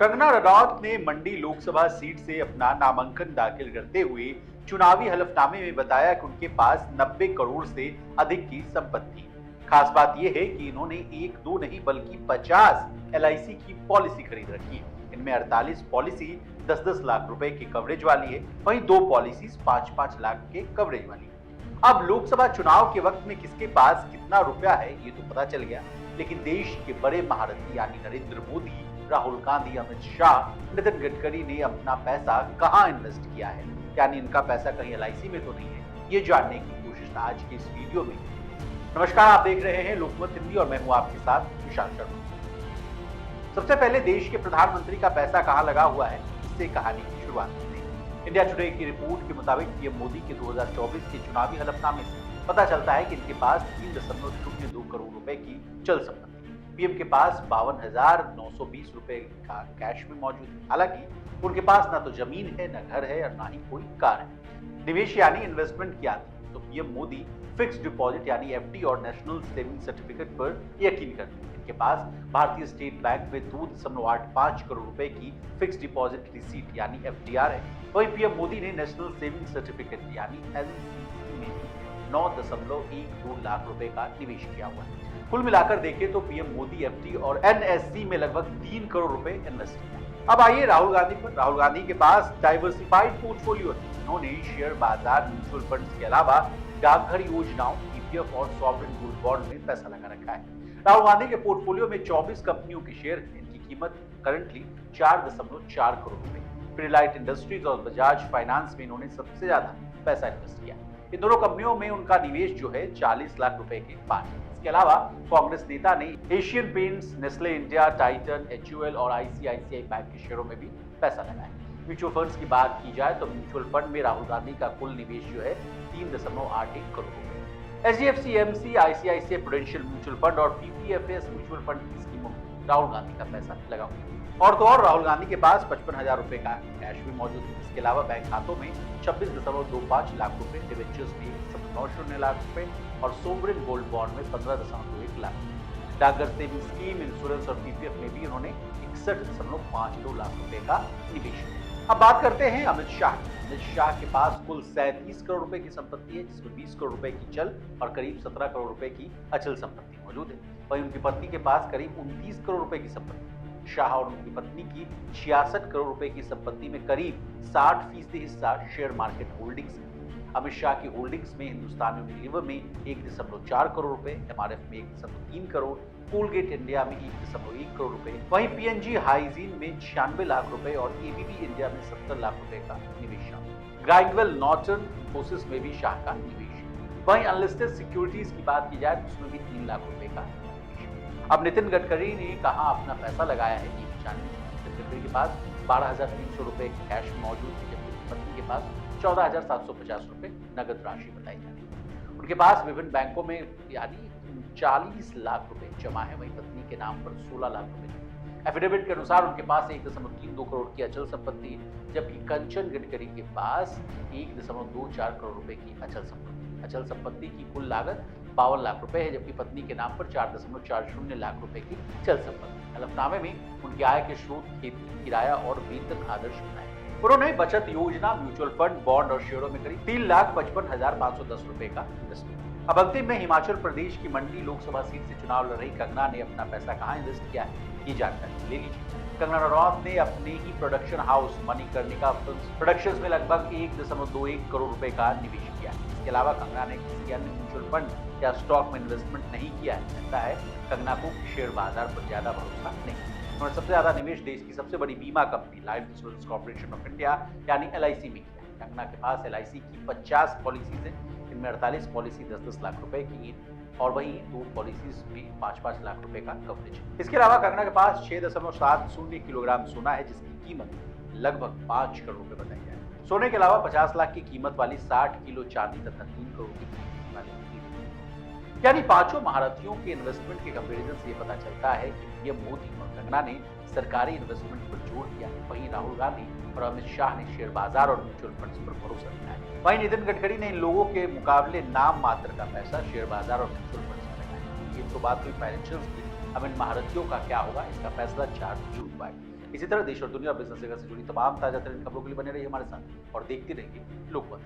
कंगना रनौत ने मंडी लोकसभा सीट से अपना नामांकन दाखिल करते हुए चुनावी हलफनामे में बताया कि उनके पास 90 करोड़ से अधिक की संपत्ति है। खास बात यह है कि इन्होंने एक दो नहीं बल्कि 50 एलआईसी की पॉलिसी खरीद रखी है। इनमें 48 पॉलिसी 10-10 लाख रुपए की कवरेज वाली है, वहीं 2 पॉलिसी 5-5 लाख के कवरेज वाली है। अब लोकसभा चुनाव के वक्त में किसके पास कितना रुपया है ये तो पता चल गया, लेकिन देश के बड़े महारथी यानी नरेंद्र मोदी, राहुल गांधी, अमित शाह, नितिन गडकरी ने अपना पैसा कहां इन्वेस्ट किया है, यानी इनका पैसा कहीं एलआईसी में तो नहीं है, ये जानने की कोशिश आज के इस वीडियो में। नमस्कार, आप देख रहे हैं लोकमत हिंदी और मैं हूं आपके साथ विशाल शर्मा। सबसे पहले देश के प्रधानमंत्री का पैसा कहां लगा हुआ है, इससे कहानी की शुरुआत करते हैं। इंडिया टुडे की रिपोर्ट के मुताबिक पीएम मोदी के 2024 के चुनावी हलफनामे से पता चलता है कि इनके पास 3.02 करोड़ रुपए की चल संपत्ति। पीएम के पास 52,920 रुपए का कैश में मौजूद है। हालांकि उनके पास ना तो जमीन है, ना घर है और ना ही कोई कार है। निवेश यानी इन्वेस्टमेंट क्या थी, तो पीएम मोदी फिक्स डिपॉजिट यानी एफडी और नेशनल सेविंग सर्टिफिकेट पर यकीन करते हैं। इनके पास भारतीय स्टेट बैंक में 2.85 करोड़ रुपए की फिक्स डिपॉजिट रिसीट यानी एफडीआर है। वहीं पीएम मोदी ने नेशनल सेविंग सर्टिफिकेट यानी एनसीसी में 9.12 लाख रुपए का निवेश किया हुआ है। कुल मिलाकर देखें तो पीएम मोदी एफडी और एनएससी में लगभग 3 करोड़ रुपए इन्वेस्ट किया। अब आइए राहुल गांधी पर। राहुल गांधी के पास डाइवर्सिफाइड पोर्टफोलियो है। उन्होंने शेयर बाजार, म्यूचुअल फंड्स के अलावा डाकघर योजनाओं, ईपीएफ और सॉवरेन गोल्ड बॉन्ड में पैसा लगा रखा है। राहुल गांधी के पोर्टफोलियो में 24 कंपनियों के शेयर हैं। इनकी कीमत करंटली 4.4 करोड़ रुपए। पिडिलाइट इंडस्ट्रीज और बजाज फाइनेंस में इन्होंने सबसे ज्यादा पैसा इन्वेस्ट किया। इन दोनों कंपनियों में उनका निवेश जो है 40 लाख रुपए के पार है। इसके अलावा कांग्रेस नेता ने Asian paints, Nestle India, Titan, HUL और आईसीआईसीआई बैंक के शेयरों में भी पैसा लगाया। म्यूचुअल फंड्स की बात की जाए तो म्यूचुअल फंड में राहुल गांधी का कुल निवेश जो है 3.81 करोड़ रुपए। HDFC MC, ICICI prudential mutual fund और पीपीएफएस म्यूचुअल फंड की स्कीमों में राहुल गांधी का पैसा लगा हुआ है। और तो और राहुल गांधी के पास 55,000 रुपए का कैश भी मौजूद है। इसके अलावा बैंक खातों में 26.25 लाख रुपए, डिवेंचर्स में 1.90 लाख रुपए और सोवरेन गोल्ड बॉन्ड में 15.1 लाख। डाकघर सेविंग स्कीम, इंश्योरेंस और पीपीएफ में भी उन्होंने 61.52 लाख रुपए का निवेश किया। अब बात करते हैं अमित शाह की। अमित शाह के पास कुल 37 करोड़ रुपए की संपत्ति है, जिसमें 20 करोड़ रुपए की चल और करीब 17 करोड़ रुपए की अचल संपत्ति मौजूद है। वहीं उनकी पत्नी के पास करीब 29 करोड़ रुपए की संपत्ति। शाह और उनकी पत्नी की 66 करोड़ रुपए की संपत्ति में करीब 60% हिस्सा शेयर मार्केट होल्डिंग्स है। अमित शाह की होल्डिंग्स में हिंदुस्तान यूनिलीवर में 1.4 करोड़ रुपए, एमआरएफ में 1.3 करोड़, कोलगेट इंडिया में 1.1 करोड़ रुपए, वहीं पीएनजी हाइजीन में 96 लाख रुपए और एबीबी इंडिया में 70 लाख रुपए का निवेश शामिल। ग्राइंडवेल नॉर्टन इंफोसिस में भी शाह का निवेश है। वहीं अनलिस्टेड सिक्योरिटीज की बात की जाए तो उसमें भी 3 लाख रुपए का। अब नितिन गडकरी ने कहां अपना पैसा लगाया है ये जानने। नितिन गडकरी के पास 12,300 रुपए कैश मौजूद है, जबकि पत्नी के पास 14,750 रुपए नगद राशि बताई जाती है। उनके पास विभिन्न बैंकों में यानी 40 लाख रुपए जमा है, वहीं पत्नी के नाम पर 16 लाख रुपए। एफिडेविट के अनुसार उनके पास 1.32 करोड़ की अचल संपत्ति है, जबकि कंचन गडकरी के पास 1.24 करोड़ रुपए की अचल संपत्ति। अचल संपत्ति की कुल लागत 52 लाख रुपए है, जबकि पत्नी के नाम पर 4.40 लाख रुपए की चल संपत्ति। हलफनामे में उनकी आय के स्रोत खेती, किराया और वेतन आदर्श बनाए। उन्होंने बचत योजना, म्यूचुअल फंड, बॉन्ड और शेयरों में करीब 3,55,510 रुपए का इन्वेस्टमेंट। अब अंतिम में हिमाचल प्रदेश की मंडी लोकसभा सीट से चुनाव लड़ रही कंगना ने अपना पैसा कहां इन्वेस्ट किया है, ये जानकारी ले लीजिए। कंगना रनौत ने अपने ही प्रोडक्शन हाउस मणिकर्णिका प्रोडक्शंस में लगभग 1.21 करोड़ रुपए का निवेश किया है। इसके अलावा कंगना ने किसी अन्य म्यूचुअल फंड या स्टॉक में इन्वेस्टमेंट नहीं किया है। लगता है कंगना को शेयर बाजार पर ज्यादा भरोसा नहीं। उन्होंने सबसे ज्यादा निवेश देश की सबसे बड़ी बीमा company life insurance corporation of India यानी एलआईसी में किया है। कंगना के पास एलआईसी की 50 पॉलिसीज हैं, इनमें 48 पॉलिसी 10-10 लाख रुपए की और वहीं 2 पॉलिसीज में 5-5 लाख रुपए का कवरेज है। इसके अलावा कंगना के पास 6.70 किलोग्राम सोना है, जिसकी कीमत लगभग 5 करोड़ रुपए बताई जाए। सोने के अलावा 50 लाख की कीमत वाली 60 किलो चांदी तथा 3 करोड़ की कीमत वाली, यानी पांचों महारथियों के इन्वेस्टमेंट के कंपैरिजन से ये पता चलता है कि पीएम मोदी और कंगना ने सरकारी इन्वेस्टमेंट पर जोर दिया। वहीं राहुल गांधी और अमित शाह ने शेयर बाजार और म्यूचुअल फंड्स पर भरोसा किया है। वहीं नितिन गडकरी ने इन लोगों के मुकाबले नाम मात्र का पैसा शेयर बाजार और म्यूचुअल फंड्स में लगाया। ये तो बात हुई फाइनेंशियल्स की। अब इन महारथियों का क्या होगा, इसका फैसला 4 जून को आएगा। इसी तरह देश और दुनिया बिजनेस जगत से जुड़ी तमाम ताजा तरीन खबरों के लिए बने रहिए हमारे साथ और देखते रहिए लोकमत।